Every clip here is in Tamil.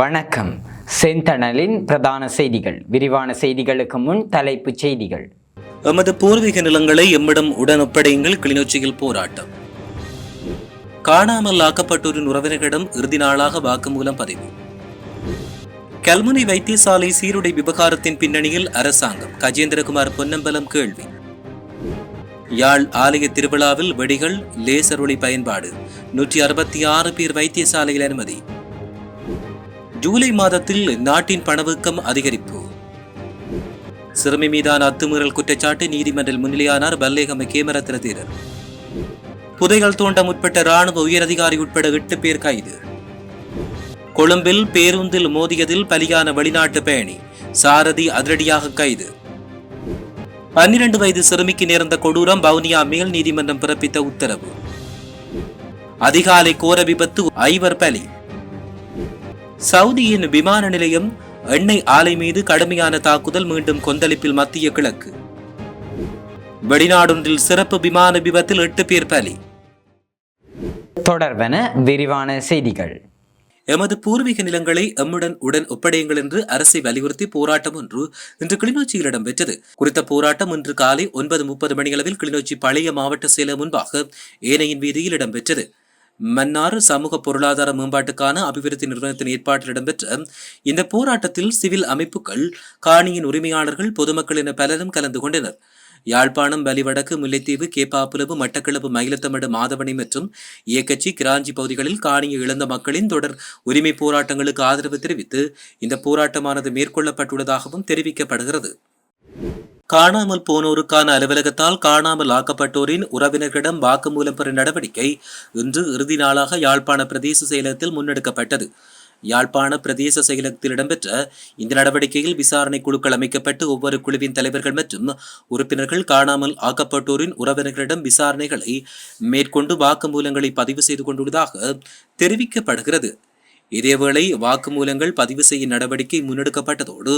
வணக்கம். செந்தணலின் பிரதான செய்திகள். விரிவான செய்திகளுக்கு முன் தலைப்புச் செய்திகள். எமது பூர்வீக நிலங்களை எம்மிடம் உடன் ஒப்படையுங்கள். கிளிநொச்சியில் போராட்டம். காணாமல் ஆக்கப்பட்டோரின் உறவினர்களிடம் இறுதி நாளாக வாக்குமூலம் பதிவு. கல்முனை வைத்தியசாலை சீருடை விவகாரத்தின் பின்னணியில் அரசாங்கம். கஜேந்திரகுமார் பொன்னம்பலம் கேள்வி. யாழ் ஆலய திருவிழாவில் வெடிகள், லேசர் ஒளி பயன்பாடு. 166 பேர் வைத்தியசாலையில் அனுமதி. ஜூலை மாதத்தில் நாட்டின் பணவீக்கம் அதிகரிப்பு. சிறுமி மீதான அத்துமீறல் குற்றச்சாட்டு நீதிமன்றில் முன்னிலையானார் பல்லேகம கேமரத்திர தேரர். புதைகள் தோண்ட முற்பட்ட ராணுவ உயரதிகாரி உட்பட 8 பேர் கைது. கொழும்பில் பேருந்தில் மோதியதில் பலியான வெளிநாட்டு பயணி, சாரதி அதிரடியாக கைது. 12 வயது சிறுமிக்கு நேர்ந்த கொடூரம், வவுனியா மேல் நீதிமன்றம் பிறப்பித்த உத்தரவு. அதிகாலை கோர விபத்து, 5 பலி. சவுதியின் விமான நிலையம் எண்ணெய் ஆலை மீது கடுமையான தாக்குதல், மீண்டும் கொந்தளிப்பில் மத்திய கிழக்கு. வெளிநாடொன்றில் சிறப்பு விமான விபத்தில் 8 பேர் பலி. தொடர்பென விரிவான செய்திகள். எமது பூர்வீக நிலங்களை எம்முடன் உடன் ஒப்படையுங்கள் என்று அரசை வலியுறுத்தி போராட்டம் ஒன்று இன்று கிளிநொச்சியில் இடம்பெற்றது. குறித்த போராட்டம் இன்று காலை 9:30 மணியளவில் கிளிநொச்சி பழைய மாவட்ட செயலர் முன்பாக ஏனையின் வீதியில் இடம்பெற்றது. மன்னார் சமூக பொருளாதார மேம்பாட்டுக்கான அபிவிருத்தி நிறுவனத்தின் ஏற்பாட்டில் இடம்பெற்ற இந்த போராட்டத்தில் சிவில் அமைப்புகள், காணியின் உரிமையாளர்கள், பொதுமக்கள் என பலரும் கலந்து கொண்டனர். யாழ்ப்பாணம், வலிவடக்கு, முல்லைத்தீவு, கேப்பாப்புலவு, மட்டக்களப்பு, மயிலத்தமடு, மாதவனை மற்றும் இயக்கச்சி, கிராஞ்சி பகுதிகளில் காணியை இழந்த மக்களின் தொடர் உரிமை போராட்டங்களுக்கு ஆதரவு தெரிவித்து இந்த போராட்டமானது மேற்கொள்ளப்பட்டுள்ளதாகவும் தெரிவிக்கப்படுகிறது. காணாமல் போனோருக்கான அலுவலகத்தால் காணாமல் ஆக்கப்பட்டோரின் உறவினர்களிடம் வாக்குமூலம் பெறும் நடவடிக்கை இன்று இறுதி நாளாக யாழ்ப்பாண பிரதேச செயலகத்தில் முன்னெடுக்கப்பட்டது. யாழ்ப்பாண பிரதேச செயலகத்தில் இடம்பெற்ற இந்த நடவடிக்கையில் விசாரணை குழுக்கள் அமைக்கப்பட்டு ஒவ்வொரு குழுவின் தலைவர்கள் மற்றும் உறுப்பினர்கள் காணாமல் ஆக்கப்பட்டோரின் உறவினர்களிடம் விசாரணைகளை மேற்கொண்டு வாக்குமூலங்களை பதிவு செய்து கொண்டுள்ளதாக தெரிவிக்கப்படுகிறது. இதேவேளை வாக்குமூலங்கள் பதிவு செய்யும் நடவடிக்கை முன்னெடுக்கப்பட்டதோடு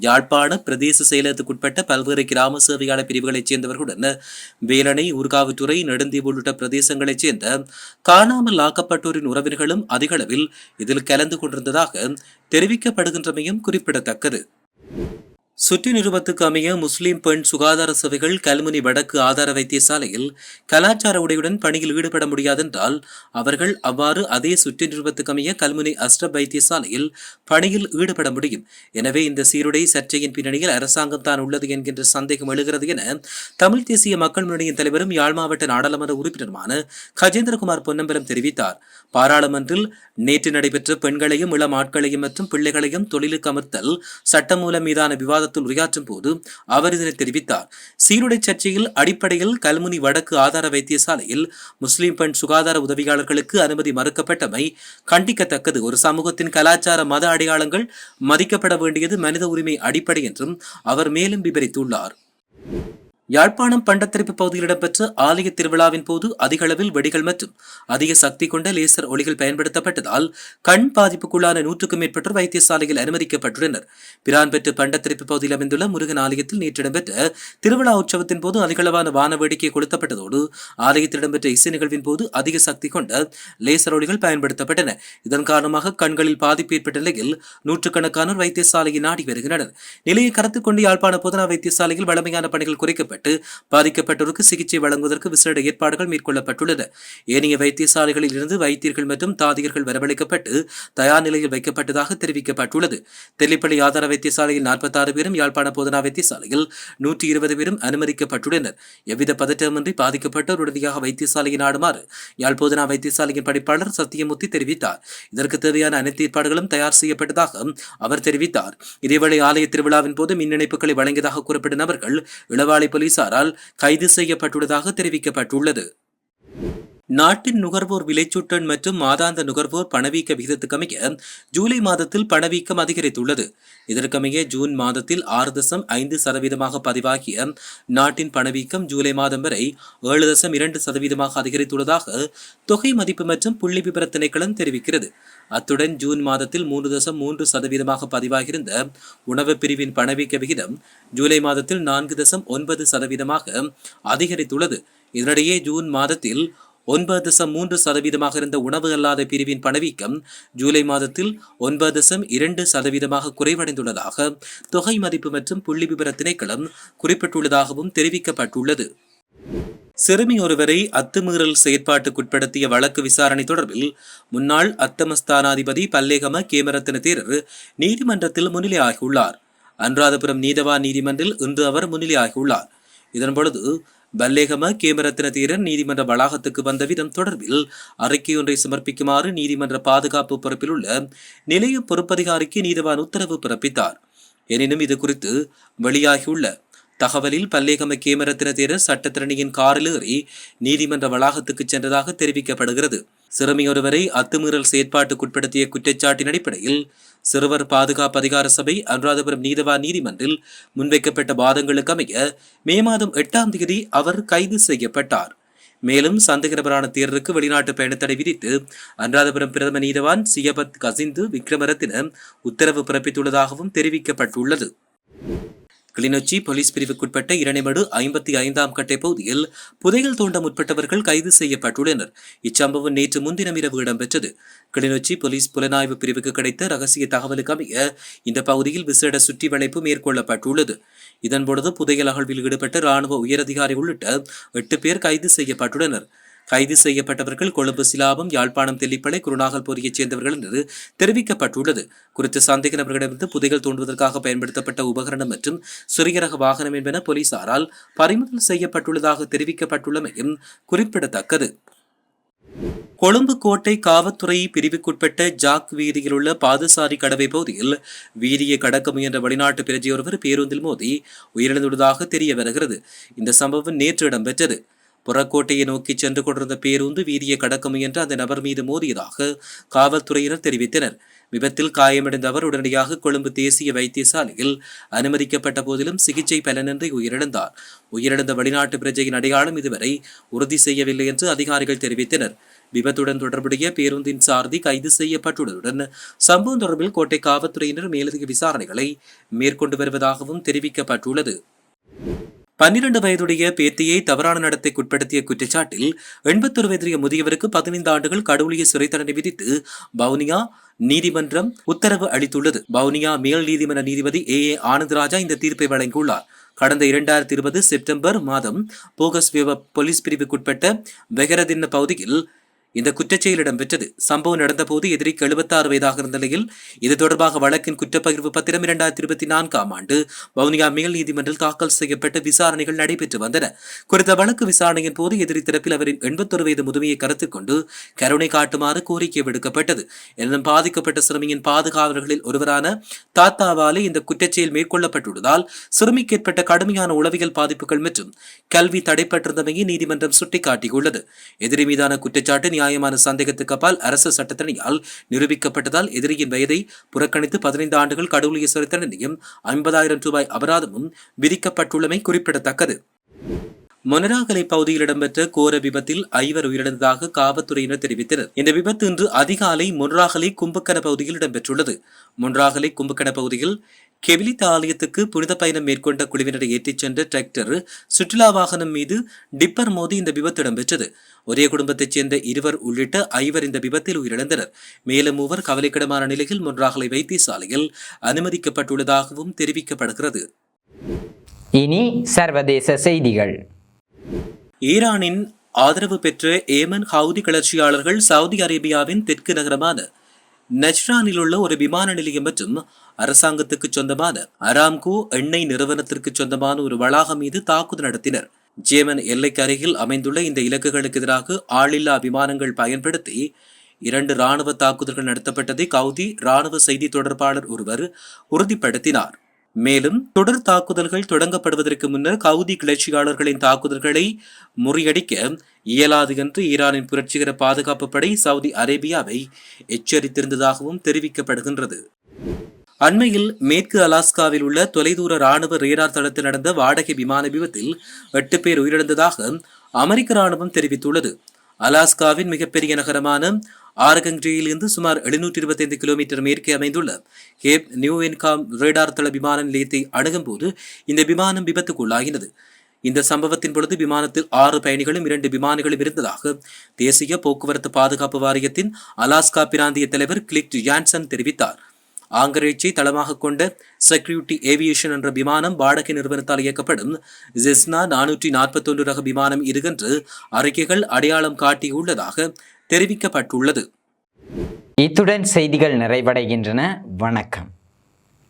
யாழ்ப்பாண பிரதேச செயலகத்துக்குட்பட்ட பல்வேறு கிராம சேவையாளர் பிரிவுகளைச் சேர்ந்தவர்களுடன் வேலணை, ஊர்காவற்றுறை, நெடுந்தீவு உள்ளிட்ட பிரதேசங்களைச் சேர்ந்த காணாமல் ஆக்கப்பட்டோரின் உறவினர்களும் அதிக அளவில் இதில் கலந்து கொண்டிருந்ததாக தெரிவிக்கப்படுகின்றமையும் குறிப்பிடத்தக்கது. சுற்றி நிறுவத்துக்கு அமைய முஸ்லிம் பெண் சுகாதார சேவைகள் கல்முனை வடக்கு ஆதார வைத்தியசாலையில் கலாச்சார உடையுடன் பணியில் ஈடுபட முடியாதென்றால் அவர்கள் அவ்வாறு அதே சுற்றி நிறுவத்துக்கு அமைய கல்முனை அஸ்ரப் வைத்தியசாலையில் பணியில் ஈடுபட முடியும். எனவே இந்த சீருடை சர்ச்சையின் பின்னணியில் அரசாங்கம் தான் உள்ளது என்கின்ற சந்தேகம் எழுகிறது என தமிழ் தேசிய மக்கள் முன்னணியின் தலைவரும் யாழ் மாவட்ட நாடாளுமன்ற உறுப்பினருமான கஜேந்திரகுமார் பொன்னம்பலம் தெரிவித்தார். பாராளுமன்றில் நேற்று நடைபெற்ற பெண்களையும் இளம் ஆட்களையும் மற்றும் பிள்ளைகளையும் தொழிலுக்கு அமர்த்தல் சட்டமூலம் மீதான விவாதத்தில் உரையாற்றும் போது அவர் இதனை தெரிவித்தார். சீருடை சர்ச்சையில் அடிப்படையில் கல்முனை வடக்கு ஆதார வைத்தியசாலையில் முஸ்லிம் பெண் சுகாதார உதவியாளர்களுக்கு அனுமதி மறுக்கப்பட்டமை கண்டிக்கத்தக்கது. ஒரு சமூகத்தின் கலாச்சார மத அடையாளங்கள் மதிக்கப்பட வேண்டியது மனித உரிமை அடிப்படை என்றும் அவர் மேலும் விவரித்துள்ளார். யாழ்ப்பாணம் பண்டத்திருப்பு பகுதியில் இடம்பெற்ற ஆலய திருவிழாவின் போது அதிக அளவில் வெடிகள் மற்றும் அதிக சக்தி கொண்ட லேசர் ஒளிகள் பயன்படுத்தப்பட்டதால் கண் பாதிப்புக்குள்ளான 100க்கும் மேற்பட்டோர் வைத்தியசாலையில் அனுமதிக்கப்பட்டுள்ளனர். பிரான்பெற்று பண்டத்திருப்பு பகுதியில் அமைந்துள்ள முருகன் ஆலயத்தில் நேற்று இடம்பெற்ற திருவிழா உற்சவத்தின் போது அதிகளவான வான வேடிக்கை கொளுத்தப்பட்டதோடு ஆலயத்தில் இடம்பெற்ற இசை நிகழ்வின் போது அதிக சக்தி கொண்ட லேசர் ஒளிகள் பயன்படுத்தப்பட்டன. இதன் காரணமாக கண்களில் பாதிப்பு ஏற்பட்ட நிலையில் நூற்றுக்கணக்கானோர் வைத்தியசாலையை நாடி வருகின்றனர். நிலையை கருத்தில் கொண்டு யாழ்ப்பாண போதனா வைத்தியசாலையில் வளமையான பணிகள் குறைக்கப்பட்டு பாதிக்கப்பட்டோருக்கு சிகிச்சை வழங்குவதற்கு விசேட ஏற்பாடுகள் மேற்கொள்ளப்பட்டுள்ளன. ஏனைய வைத்தியசாலைகளில் இருந்து வைத்தியர்கள் மற்றும் தாதியர்கள் வரவழைக்கப்பட்டு தயார் நிலையில் வைக்கப்பட்டதாக தெரிவிக்கப்பட்டுள்ளது. தெல்லிப்பள்ளி ஆதார வைத்தியசாலையில் 46 பேரும், யாழ்ப்பாண போதனா வைத்தியசாலையில் 120 பேரும் அனுமதிக்கப்பட்டுள்ளனர். எவ்வித பதற்றமின்றி பாதிக்கப்பட்டோர் உடனடியாக வைத்தியசாலையை நாடுமாறு யாழ் போதனா வைத்தியசாலையின் படிப்பாளர் சத்தியமூர்த்தி தெரிவித்தார். இதற்கு தேவையான அனைத்து ஏற்பாடுகளும் தயார் செய்யப்பட்டதாக அவர் தெரிவித்தார். இதேவேளை ஆலய திருவிழாவின் போது மின் இணைப்புகளை வழங்கியதாக கூறப்பட்ட நபர்கள் இளவாலை போலீசாரால் கைது செய்யப்பட்டுள்ளதாக தெரிவிக்கப்பட்டுள்ளது. நாட்டின் நுகர்வோர் விலைச்சுட்டன் மற்றும் மாதாந்த நுகர்வோர் பணவீக்க விகிதத்துக்கமைய ஜூலை மாதத்தில் பணவீக்கம் அதிகரித்துள்ளது. இதற்கமைய ஜூன் மாதத்தில் 6.5% பதிவாகிய நாட்டின் பணவீக்கம் ஜூலை மாதம் வரை 7.2% அதிகரித்துள்ளதாக தொகை மதிப்பு மற்றும் புள்ளி விபர திணைக்களம் தெரிவிக்கிறது. அத்துடன் ஜூன் மாதத்தில் 3.3% பதிவாகியிருந்த உணவு பிரிவின் பணவீக்க விகிதம் ஜூலை மாதத்தில் 4.9% அதிகரித்துள்ளது. இதனிடையே ஜூன் மாதத்தில் 9.3% இருந்த உணவு அல்லாத பிரிவின் பணவீக்கம் ஜூலை மாதத்தில் 9.2% குறைவடைந்துள்ளதாக தொகை மதிப்பு மற்றும் புள்ளிவிபர திணைக்களம் குறிப்பிட்டுள்ளதாகவும் தெரிவிக்கப்பட்டுள்ளது. சிறுமி ஒருவரை அத்துமீறல் செயற்பாட்டுக்குட்படுத்திய வழக்கு விசாரணை தொடர்பில் முன்னாள் அத்தமஸ்தானாதிபதி பல்லேகம கேமரத்தின தேரர் நீதிமன்றத்தில் முன்னிலையாகியுள்ளார். அனுராதபுரம் நீதவான் நீதிமன்றில் இன்று அவர் முன்னிலையாகியுள்ளார். இதன்பொழுது பல்லேகம கேமரத்தின தேரர் நீதிமன்ற வளாகத்துக்கு வந்த விதம் தொடர்பில் அறிக்கையொன்றை சமர்ப்பிக்குமாறு நீதிமன்ற பாதுகாப்பு பொறுப்பில் உள்ள நிலைய பொறுப்பதிகாரிக்கு நீதவான் உத்தரவு பிறப்பித்தார். எனினும் இது குறித்து வெளியாகியுள்ள தகவலில் பல்லேகம கேமரத்தின தேரர் சட்டத்திறனியின் காரில் ஏறி நீதிமன்ற வளாகத்துக்கு சென்றதாக தெரிவிக்கப்படுகிறது. சிறுமி ஒருவரை அத்துமீறல் செயற்பாட்டுக்குட்படுத்திய குற்றச்சாட்டின் அடிப்படையில் சிறுவர் பாதுகாப்பு அதிகார சபை அனுராதபுரம் நீதவான் நீதிமன்றில் முன்வைக்கப்பட்ட வாதங்களுக்கு அமைய மே மாதம் 8ஆம் தேதி அவர் கைது செய்யப்பட்டார். மேலும் சந்தேகநபரான தேரருக்கு வெளிநாட்டு பயணத்தடை விதித்து அனுராதபுரம் பிரதம நீதவான் சியபத் கசிந்து விக்ரமரத்தின உத்தரவு பிறப்பித்துள்ளதாகவும் தெரிவிக்கப்பட்டுள்ளது. கிளிநொச்சி போலீஸ் பிரிவுக்குட்பட்ட இரணைமடு 55ஆம் கட்டை பகுதியில் புதையல் தோண்ட முற்பட்டவர்கள் கைது செய்யப்பட்டுள்ளனர். இச்சம்பவம் நேற்று முன்தினம் இரவு இடம்பெற்றது. கிளிநொச்சி போலீஸ் புலனாய்வு பிரிவுக்கு கிடைத்த ரகசிய தகவலுக்கு அமைய இந்த பகுதியில் விசேட சுற்றி வளைப்பு மேற்கொள்ளப்பட்டுள்ளது. இதன்பொழுது புதையல் அகழ்வில் ஈடுபட்ட இராணுவ உயரதிகாரி உள்ளிட்ட 8 பேர் கைது செய்யப்பட்டுள்ளனர். கைது செய்யப்பட்டவர்கள் கொழும்பு சிலாபம், யாழ்ப்பாணம், தெல்லிப்பளை, குருநாகல்போரியைச் சேர்ந்தவர்கள் என்று தெரிவிக்கப்பட்டுள்ளது. குறித்த சந்தேக நபர்களிடமிருந்து புதைகள் தோண்டுவதற்காக பயன்படுத்தப்பட்ட உபகரணம் மற்றும் சிறிய ரக வாகனம் என்பன போலீசாரால் பறிமுதல் செய்யப்பட்டுள்ளதாக தெரிவிக்கப்பட்டுள்ளமையும் குறிப்பிடத்தக்கது. கொழும்பு கோட்டை காவல்துறை பிரிவுக்குட்பட்ட ஜாக் வீதியில் உள்ள பாதசாரி கடவை பகுதியில் வீதியை கடக்க முயன்ற வெளிநாட்டு பிரஜையொருவர் பேருந்தில் மோதி உயிரிழந்துள்ளதாக தெரிய வருகிறது. இந்த சம்பவம் நேற்று இடம்பெற்றது. புறக்கோட்டையை நோக்கி சென்று கொண்டிருந்த பேருந்து வீதியை கடக்க முயன்ற அந்த நபர் மீது மோதியதாக காவல்துறையினர் தெரிவித்தனர். விபத்தில் காயமடைந்த அவர் உடனடியாக கொழும்பு தேசிய வைத்தியசாலையில் அனுமதிக்கப்பட்ட போதிலும் சிகிச்சை பலனின்றி உயிரிழந்தார். உயிரிழந்த வெளிநாட்டு பிரஜையின் அடையாளம் இதுவரை உறுதி செய்யவில்லை என்று அதிகாரிகள் தெரிவித்தனர். விபத்துடன் தொடர்புடைய பேருந்தின் சாரதி கைது செய்யப்பட்டுள்ளதுடன் சம்பவம் தொடர்பில் கோட்டை காவல்துறையினர் மேலதிக விசாரணைகளை மேற்கொண்டு வருவதாகவும் தெரிவிக்கப்பட்டுள்ளது. 12 வயதுடைய பேத்தியை தவறான நடத்தைக்குட்படுத்திய குற்றச்சாட்டில் 81 வயதுடைய முதியவருக்கு 15 ஆண்டுகள் கடூழிய சிறை தண்டனை விதித்து வவுனியா நீதிமன்றம் உத்தரவு அளித்துள்ளது. வவுனியா மேல் நீதிமன்ற நீதிபதி ஏ ஆனந்தராஜா இந்த தீர்ப்பை வழங்கியுள்ளார். கடந்த 2020 செப்டம்பர் மாதம் போகஸ்வேவ போலீஸ் பிரிவுக்குட்பட்ட வெகரதின்ன பகுதியில் இந்த குற்றச்செயல் இடம்பெற்றது. சம்பவம் நடந்தபோது எதிரிக்கு 76 வயதாக இருந்த நிலையில் இது தொடர்பாக வழக்கின் குற்றப்பகிர்வு பத்திரம் 2024ஆம் ஆண்டு வவுனியா மேல் நீதிமன்றில் தாக்கல் செய்யப்பட்ட விசாரணைகள் நடைபெற்று வந்தன. குறித்த வழக்கு விசாரணையின் போது எதிரி தரப்பில் அவரின் 81 வயது முதுமையை கருத்தில் கொண்டு கருணை காட்டுமாறு கோரிக்கை விடுக்கப்பட்டது. எனினும் பாதிக்கப்பட்ட சிறுமியின் பாதுகாவலர்களில் ஒருவரான தாத்தாவாலே இந்த குற்றச்செயல் மேற்கொள்ளப்பட்டுள்ளதால் சிறுமிக்கு ஏற்பட்ட கடுமையான உளவியல் பாதிப்புகள் மற்றும் கல்வி தடைப்பட்டிருந்தமையை நீதிமன்றம் சுட்டிக்காட்டியுள்ளது. எதிரி மீதான குற்றச்சாட்டு நியாயமான சந்தேகத்துக்கு அப்பால் அரசு சட்டத்தரணியால் நிரூபிக்கப்பட்டதால் எதிரியின் வயதை புறக்கணித்து 15 ஆண்டுகள் கடூழிய சிறை தண்டனையும் 50,000 ரூபாய் அபராதமும் விதிக்கப்பட்டுள்ளமை குறிப்பிடத்தக்கது. மொனராகலை பகுதியில் இடம்பெற்ற கோர விபத்தில் 5 உயிரிழந்ததாக காவல்துறையினர் தெரிவித்தனர். இந்த விபத்து இன்று அதிகாலை மொனராகலை கும்பக்கன பகுதியில் இடம்பெற்றுள்ளது. மொனராகலை கும்பக்கன பகுதியில் கெவிலித்த ஆலயத்துக்கு புனித பயணம் மேற்கொண்ட குழுவினரை ஏற்றிச் சென்ற டிராக்டர் சுற்றுலா வாகனம் மீது டிப்பர் மோதி இந்த விபத்து இடம்பெற்றது. ஒரே குடும்பத்தைச் சேர்ந்த 2 உள்ளிட்ட 5 இந்த விபத்தில் உயிரிழந்தனர். மேலும் 3 கவலைக்கிடமான நிலையில் மொனராகலை வைத்தியசாலையில் அனுமதிக்கப்பட்டுள்ளதாகவும் தெரிவிக்கப்படுகிறது. இனி சர்வதேச செய்திகள். ஈரானின் ஆதரவு பெற்ற ஏமன் ஹவுதி கிளர்ச்சியாளர்கள் சவுதி அரேபியாவின் தெற்கு நகரமான நஜ்ரானில் உள்ள ஒரு விமான நிலையம் மற்றும் அரசாங்கத்துக்கு சொந்தமான அராம்கோ எண்ணெய் நிறுவனத்திற்கு சொந்தமான ஒரு வளாகம் மீது தாக்குதல் நடத்தினர். ஜேமன் எல்லைக்கு அருகில் அமைந்துள்ள இந்த இலக்குகளுக்கு எதிராக ஆளில்லா விமானங்கள் பயன்படுத்தி 2 இராணுவ தாக்குதல்கள் நடத்தப்பட்டதை கவுதி இராணுவ செய்தி தொடர்பாளர் ஒருவர் உறுதிப்படுத்தினார். மேலும் தொடர் தாக்குதல்கள் தொடங்கப்படுவதற்கு முன்னர் கவுதி கிளர்ச்சியாளர்களின் தாக்குதல்களை முறியடிக்க இயலாது என்று ஈரானின் புரட்சிகர பாதுகாப்பு படை சவுதி அரேபியாவை எச்சரித்திருந்ததாகவும் தெரிவிக்கப்படுகின்றது. அண்மையில் மேற்கு அலாஸ்காவில் உள்ள தொலைதூர இராணுவ ரேடார் தளத்தில் நடந்த வாடகை விமான விபத்தில் 8 பேர் உயிரிழந்ததாக அமெரிக்க இராணுவம் தெரிவித்துள்ளது. அலாஸ்காவின் மிகப்பெரிய நகரமான ஆர்கங்க்ரியிலிருந்து சுமார் 725 கிலோமீட்டர் மேற்கே அமைந்துள்ள கேப் நியூ என்காம் ரேடார் தள விமான நிலையத்தை அணுகும் போது இந்த விமானம் விபத்துக்குள்ளாகினது. இந்த சம்பவத்தின் பொழுது விமானத்தில் 6 பயணிகளும் 2 விமானிகளும் இருந்ததாக தேசிய போக்குவரத்து பாதுகாப்பு வாரியத்தின் அலாஸ்கா பிராந்திய தலைவர் கிளிக் ஜான்சன் தெரிவித்தார். ஆங்கரேஜை தளமாக கொண்ட செக்யூரிட்டி ஏவியேஷன் என்ற விமானம் வாடகை நிறுவனத்தால் இயக்கப்படும் ஜெஸ்னா 441 ரக விமானம் இது என்று அறிக்கைகள் அடையாளம் காட்டியுள்ளதாக தெரிவிக்கப்பட்டுள்ளது. இத்துடன் செய்திகள் நிறைவடைகின்றன. வணக்கம்.